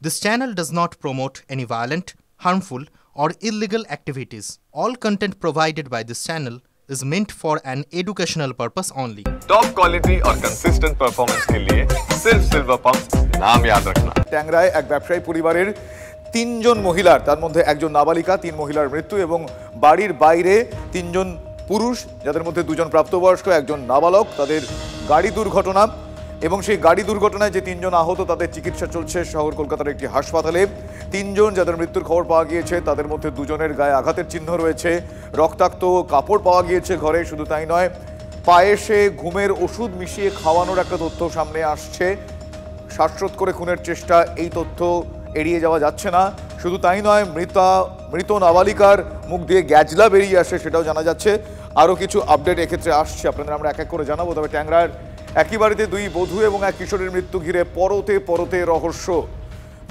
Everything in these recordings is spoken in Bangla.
This channel does not promote any violent, harmful, or illegal activities. All content provided by this channel is meant for an educational purpose only. Top quality और कंसिस्टेंट परफॉर्मेंस के लिए सिर्फ सिल्वर पंप नाम याद रखना। ট্যাংরায় এক ব্যবসায়ী পরিবারের তিনজন মহিলার তার মধ্যে একজন নাবালিকা তিন মহিলার মৃত্যু এবং বাড়ির বাইরে তিনজন পুরুষ যাদের মধ্যে দুজন প্রাপ্তবয়স্ক একজন নাবালক তাদের গাড়ি দুর্ঘটনা এবং সেই গাড়ি দুর্ঘটনায় যে তিনজন আহত তাদের চিকিৎসা চলছে শহর কলকাতার একটি হাসপাতালে। তিনজন যাদের মৃত্যুর খবর পাওয়া গিয়েছে তাদের মধ্যে দুজনের গায়ে আঘাতের চিহ্ন রয়েছে, রক্তাক্ত কাপড় পাওয়া গিয়েছে ঘরে। শুধু তাই নয়, পায়েসে ঘুমের ওষুধ মিশিয়ে খাওয়ানোর একটা তথ্য সামনে আসছে। শ্বাসরোধ করে খুনের চেষ্টা, এই তথ্য এড়িয়ে যাওয়া যাচ্ছে না। শুধু তাই নয়, মৃত নাবালিকার মুখ দিয়ে গ্যাজলা বেরিয়ে আসে সেটাও জানা যাচ্ছে। আরও কিছু আপডেট এক্ষেত্রে আসছে, আপনাদের আমরা এক এক করে জানাবো। তবে ট্যাংরার একই বাড়িতে দুই বধূ এবং এক কিশোরের মৃত্যু ঘিরে পরতে পরতে রহস্য।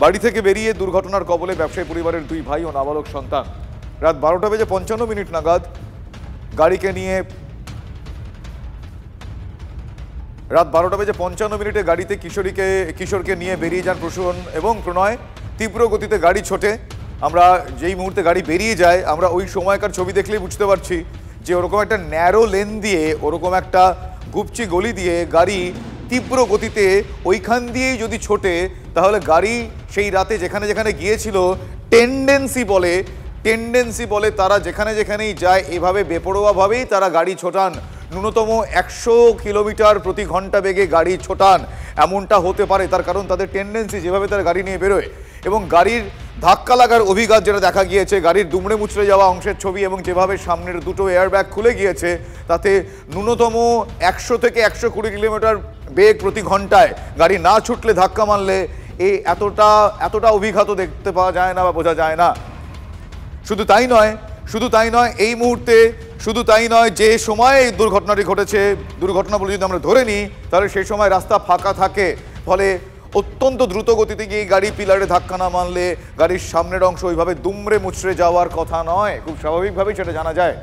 বাড়ি থেকে বেরিয়ে দুর্ঘটনার কবলে ব্যবসায়ী পরিবারের দুই ভাই ও নাবালক সন্তান। রাত 12:55 নাগাদ গাড়িকে নিয়ে গাড়িতে কিশোরকে নিয়ে বেরিয়ে যান প্রসূন এবং প্রণয়। তীব্র গতিতে গাড়ি ছোটে। আমরা যেই মুহূর্তে গাড়ি বেরিয়ে যায় আমরা ওই সময়কার ছবি দেখলেই বুঝতে পারছি যে ওরকম একটা ন্যারো লেন দিয়ে, ওরকম একটা গুপচি গলি দিয়ে গাড়ি তীব্র গতিতে ওইখান দিয়েই যদি ছোটে তাহলে গাড়ি সেই রাতে যেখানে যেখানে গিয়েছিল টেন্ডেন্সি বলে তারা যেখানেই যায় এভাবে বেপরোয়াভাবেই তারা গাড়ি ছোটান। ন্যূনতম 100 কিলোমিটার প্রতি ঘন্টা বেগে গাড়ি ছোটান, এমনটা হতে পারে। তার কারণ তাদের টেন্ডেন্সি যেভাবে তারা গাড়ি নিয়ে বেরোয় এবং গাড়ির ধাক্কা লাগার অভিঘাত যেটা দেখা গিয়েছে, গাড়ির দুমড়ে মুচড়ে যাওয়া অংশের ছবি এবং যেভাবে সামনের দুটো এয়ারব্যাগ খুলে গিয়েছে তাতে ন্যূনতম 100 থেকে 120 কিলোমিটার বেগ প্রতি ঘন্টায় গাড়ি না ছুটলে, ধাক্কা মারলে এই এতটা অভিঘাতও দেখতে পাওয়া যায় না বা বোঝা যায় না। শুধু তাই নয় এই মুহূর্তে যে সময় এই দুর্ঘটনাটি ঘটেছে, দুর্ঘটনা বলে যদি আমরা ধরে নিই তাহলে সেই সময় রাস্তা ফাঁকা থাকে, ফলে অত্যন্ত দ্রুত গতিতে গিয়ে গাড়ি পিলারে ধাক্কা না মারলে গাড়ির সামনের অংশ ওইভাবে দুমড়ে মুচড়ে যাওয়ার কথা নয়। খুব স্বাভাবিকভাবেই সেটা জানা যায়।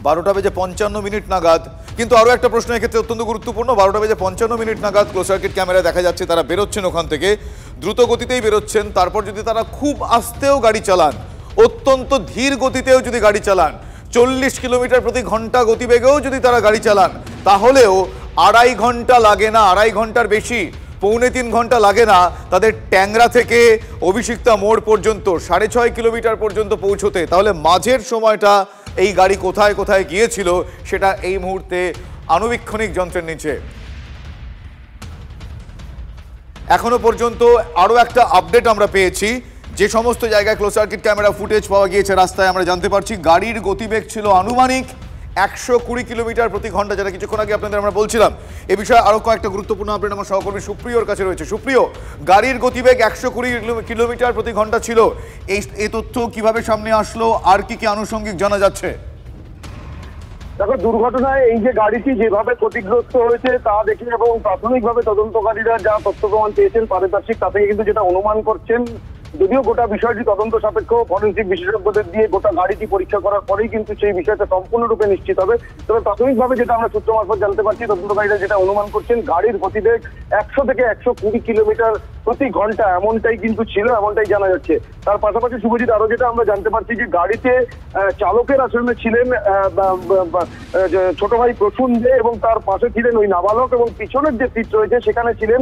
12:55 নাগাদ কিন্তু আরও একটা প্রশ্ন এক্ষেত্রে অত্যন্ত গুরুত্বপূর্ণ। 12:55 নাগাদ ক্লোজ সার্কিট ক্যামেরায় দেখা যাচ্ছে তারা বেরোচ্ছেন ওখান থেকে, দ্রুত গতিতেই বেরোচ্ছেন। তারপর যদি তারা খুব আস্তেও গাড়ি চালান, অত্যন্ত ধীর গতিতেও যদি গাড়ি চালান, 40 কিলোমিটার প্রতি ঘন্টা গতিবেগেও যদি তারা গাড়ি চালান, তাহলেও 2.5 ঘন্টা লাগে না, 2.5 ঘন্টার বেশি, 3.25 ঘন্টা লাগে না তাদের ট্যাংরা থেকে অভিষিক্তা মোড় পর্যন্ত 6.5 কিলোমিটার পর্যন্ত পৌঁছতে। তাহলে মাঝের সময়টা এই গাড়ি কোথায় কোথায় গিয়েছিল সেটা এই মুহূর্তে আণুবীক্ষণিক যন্ত্রের নিচে। এখনো পর্যন্ত আরও একটা আপডেট আমরা পেয়েছি, যে সমস্ত জায়গায় ক্লোজ সার্কিট ক্যামেরা ফুটেজ পাওয়া গিয়েছে রাস্তায় আমরা জানতে পারছি গাড়ির গতিবেগ ছিল আনুমানিক 120 কিলোমিটার প্রতি ঘন্টা, যেটা কিছুক্ষণ আগে আপনাদের আমরা বলছিলাম। এ বিষয়ে আরও কয়েকটা গুরুত্বপূর্ণ আপডেট আমার সহকর্মী সুপ্রিয়র কাছে রয়েছে। সুপ্রিয়, গাড়ির গতিবেগ 120 কিলোমিটার প্রতি ঘন্টা ছিল, এই তথ্য কিভাবে সামনে আসলো, আর কি আনুষঙ্গিক জানা যাচ্ছে? দেখো, দুর্ঘটনায় এই যে গাড়িটি যেভাবে ক্ষতিগ্রস্ত হয়েছে তা দেখে এবং প্রাথমিকভাবে তদন্তকারীরা যা তথ্য প্রমাণ পেয়েছেন পারিপার্শ্বিক, তা থেকে কিন্তু যেটা অনুমান করছেন, যদিও গোটা বিষয়টি তদন্ত সাপেক্ষ ফরেনসিক বিশেষজ্ঞদের দিয়ে গোটা গাড়িটি পরীক্ষা করার পরেই কিন্তু সেই বিষয়টা সম্পূর্ণরূপে নিশ্চিত হবে। তবে প্রাথমিকভাবে যেটা আমরা সূত্র মারফত জানতে পারছি, তদন্তকারীরা যেটা অনুমান করছেন গাড়ির গতিবেগ 100 থেকে 120 কিলোমিটার প্রতি ঘন্টা এমনটাই কিন্তু ছিল, এমনটাই জানা যাচ্ছে। তার পাশাপাশি শুভজিৎ, আরো যেটা আমরা জানতে পারছি যে গাড়িতে চালকের আসলে ছিলেন ছোট ভাই প্রসূন দে এবং তার পাশে ছিলেন ওই নাবালক, এবং পিছনের যে সিট রয়েছে সেখানে ছিলেন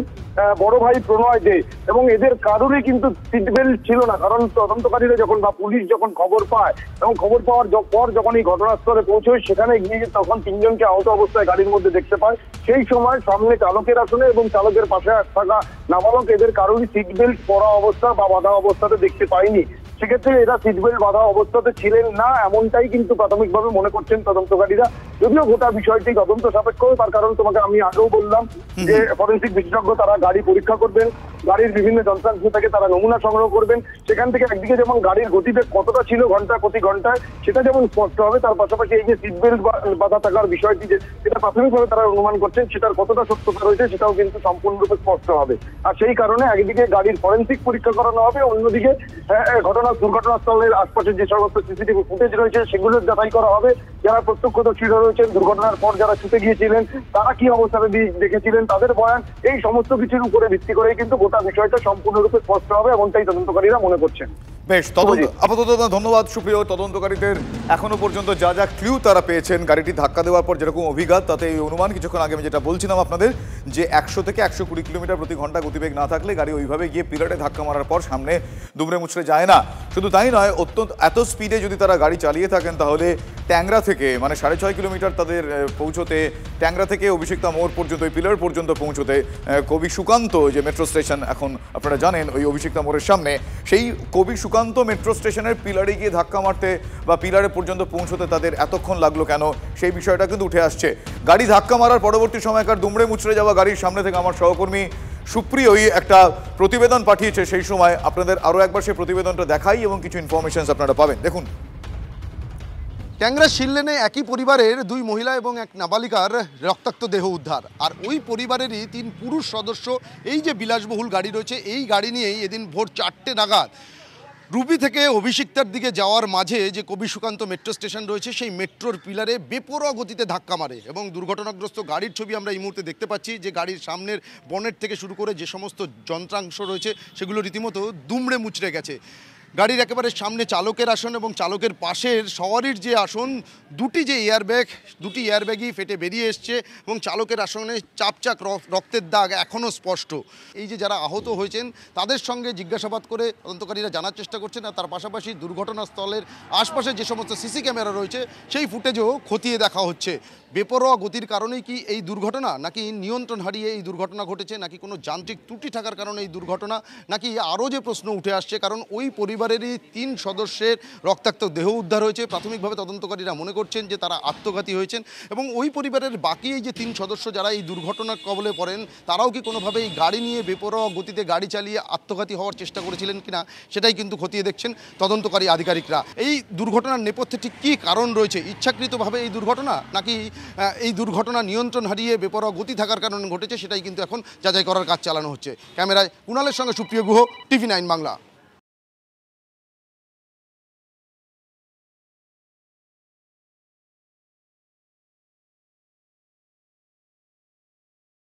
বড় ভাই প্রণয় দে, এবং এদের কারোরই কিন্তু সিট বেল্ট ছিল না। কারণ তদন্তকারীরা যখন বা পুলিশ যখন খবর পায় এবং খবর পাওয়ার পর যখন এই ঘটনাস্থলে পৌঁছয় সেখানে গিয়ে তখন তিনজনকে আহত অবস্থায় গাড়ির মধ্যে দেখতে পায়। সেই সময় সামনে চালকের আসনে এবং চালকের পাশে থাকা নাবালক, এদের কারোরই সিট বেল্ট পরা অবস্থা বা বাঁধা অবস্থাতে দেখতে পায়নি। সেক্ষেত্রে এরা সিট বেল্ট বাঁধা অবস্থাতে ছিলেন না, এমনটাই কিন্তু প্রাথমিকভাবে মনে করছেন তদন্তকারীরা। যদিও গোটা বিষয়টি তদন্ত সাপেক্ষ, তার কারণ তোমাকে আমি আগেও বললাম যে ফরেনসিক বিশেষজ্ঞ তারা গাড়ি পরীক্ষা করবেন, গাড়ির বিভিন্ন যন্ত্রাংশ থেকে তারা নমুনা সংগ্রহ করবেন। সেখান থেকে একদিকে যেমন গাড়ির গতিবেগ কতটা ছিল ঘন্টা প্রতি ঘন্টায় সেটা যেমন স্পষ্ট হবে, তার পাশাপাশি এই যে সিট বেল্ট বাঁধা থাকার বিষয়টি যেটা প্রাথমিকভাবে তারা অনুমান করছেন সেটার কতটা সত্যতা রয়েছে সেটাও কিন্তু সম্পূর্ণরূপে স্পষ্ট হবে। আর সেই কারণে একদিকে গাড়ির ফরেনসিক পরীক্ষা করানো হবে, অন্যদিকে দুর্ঘটনাস্থলের আশপাশের যে সমস্ত সিসিটিভি ফুটেজ রয়েছে সেগুলোর যাচাই করা হবে। যারা প্রত্যক্ষদর্শীরা রয়েছেন, দুর্ঘটনার পর যারা ছুটে গিয়েছিলেন তারা কি অবস্থানে দেখেছিলেন, তাদের বয়ান, এই সমস্ত কিছুর উপরে ভিত্তি করেই কিন্তু গোটা বিষয়টা সম্পূর্ণরূপে স্পষ্ট হবে এমনটাই তদন্তকারীরা মনে করছেন। বেশ, আপাতত ধন্যবাদ সুপ্রিয়। তদন্তকারীদের এখনো পর্যন্ত যা যা ক্লু তারা পেয়েছেন গাড়িটি ধাক্কা দেওয়ার পর যেরকম অভিঘাত, তাতে এই অনুমান কিছুক্ষণ আগে আমি যেটা বলছিলাম আপনাদের, যে 100 থেকে 120 কিলোমিটার প্রতি ঘন্টা গতিবেগ না থাকলে গাড়ি ওইভাবে গিয়ে পিলারে ধাক্কা মারার পর সামনে দুমড়ে মুচড়ে যায় না। শুধু তাই নয়, এত স্পিডে যদি তারা গাড়ি চালিয়ে থাকেন তাহলে ট্যাংরা থেকে মানে 6.5 কিলোমিটার তাদের পৌঁছতে, ট্যাংরা থেকে অভিষিক্তা মোড় পর্যন্ত ওই পিলার পর্যন্ত পৌঁছতে কবি সুকান্ত যে মেট্রো স্টেশন এখন আপনারা জানেন ওই অভিষিক্তা মোড়ের সামনে, সেই কবি সুকান্ত মেট্রো স্টেশনের পিলারে গিয়ে ধাক্কা মারতে বা পিলারে পর্যন্ত পৌঁছতে তাদের এতক্ষণ লাগলো কেন, সেই বিষয়টা কিন্তু উঠে আসছে। গাড়ি ধাক্কা মারার পরবর্তী সময়কার দুমড়ে মুচড়ে যাওয়া গাড়ির সামনে থেকে আমার সহকর্মী সুপ্রিয়ই একটা প্রতিবেদন পাঠিয়েছে। সেই সময় আপনাদের আরও একবার সেই প্রতিবেদনটা দেখাই এবং কিছু ইনফরমেশনস আপনারা পাবেন। দেখুন, ট্যাংরা শিললেনে একই পরিবারের 2 মহিলা এবং এক নাবালিকার রক্তাক্ত দেহ উদ্ধার, আর ওই পরিবারেরই 3 পুরুষ সদস্য এই যে বিলাসবহুল গাড়ি রয়েছে এই গাড়ি নিয়েই এদিন ভোর 4টে নাগাদ রুবি থেকে অভিষিক্তার দিকে যাওয়ার মাঝে যে কবি সুকান্ত মেট্রো স্টেশন রয়েছে সেই মেট্রোর পিলারে বেপরোয়া গতিতে ধাক্কা মারে এবং দুর্ঘটনাগ্রস্ত গাড়ির ছবি আমরা এই মুহূর্তে দেখতে পাচ্ছি, যে গাড়ির সামনের বনেট থেকে শুরু করে যে সমস্ত যন্ত্রাংশ রয়েছে সেগুলো রীতিমতো দুমড়ে মুচড়ে গেছে। গাড়ির একেবারে সামনে চালকের আসন এবং চালকের পাশের সওয়ারির যে আসন, দুটি এয়ারব্যাগই ফেটে বেরিয়ে এসছে এবং চালকের আসনে চাপচাক রক্তের দাগ এখনও স্পষ্ট। এই যে যারা আহত হয়েছেন তাদের সঙ্গে জিজ্ঞাসাবাদ করে তদন্তকারীরা জানার চেষ্টা করছেন, আর তার পাশাপাশি দুর্ঘটনাস্থলের আশপাশে যে সমস্ত সিসি ক্যামেরা রয়েছে সেই ফুটেজও খতিয়ে দেখা হচ্ছে। বেপরোয়া গতির কারণেই কি এই দুর্ঘটনা, নাকি নিয়ন্ত্রণ হারিয়ে এই দুর্ঘটনা ঘটেছে, নাকি কোনো যান্ত্রিক ত্রুটি থাকার কারণে এই দুর্ঘটনা, নাকি আরও যে প্রশ্ন উঠে আসছে, কারণ ওই পরিবারেরই 3 সদস্যের রক্তাক্ত দেহ উদ্ধার হয়েছে। প্রাথমিকভাবে তদন্তকারীরা মনে করছেন যে তারা আত্মঘাতী হয়েছেন এবং ওই পরিবারের বাকি এই যে 3 সদস্য যারা এই দুর্ঘটনার কবলে পড়েন তারাও কি কোনোভাবে এই গাড়ি নিয়ে বেপরোয়া গতিতে গাড়ি চালিয়ে আত্মঘাতী হওয়ার চেষ্টা করেছিলেন কিনা সেটাই কিন্তু খতিয়ে দেখছেন তদন্তকারী আধিকারিকরা। এই দুর্ঘটনার নেপথ্যে ঠিক কী কারণ রয়েছে, ইচ্ছাকৃতভাবে এই দুর্ঘটনা নাকি এই দুর্ঘটনা নিয়ন্ত্রণ হারিয়ে বেপরোয়া গতি থাকার কারণে ঘটেছে, সেটাই কিন্তু এখন যাচাই করার কাজ চালানো হচ্ছে। ক্যামেরায় কুণালের সঙ্গে সুপ্রিয় গুহ, TV9 বাংলা।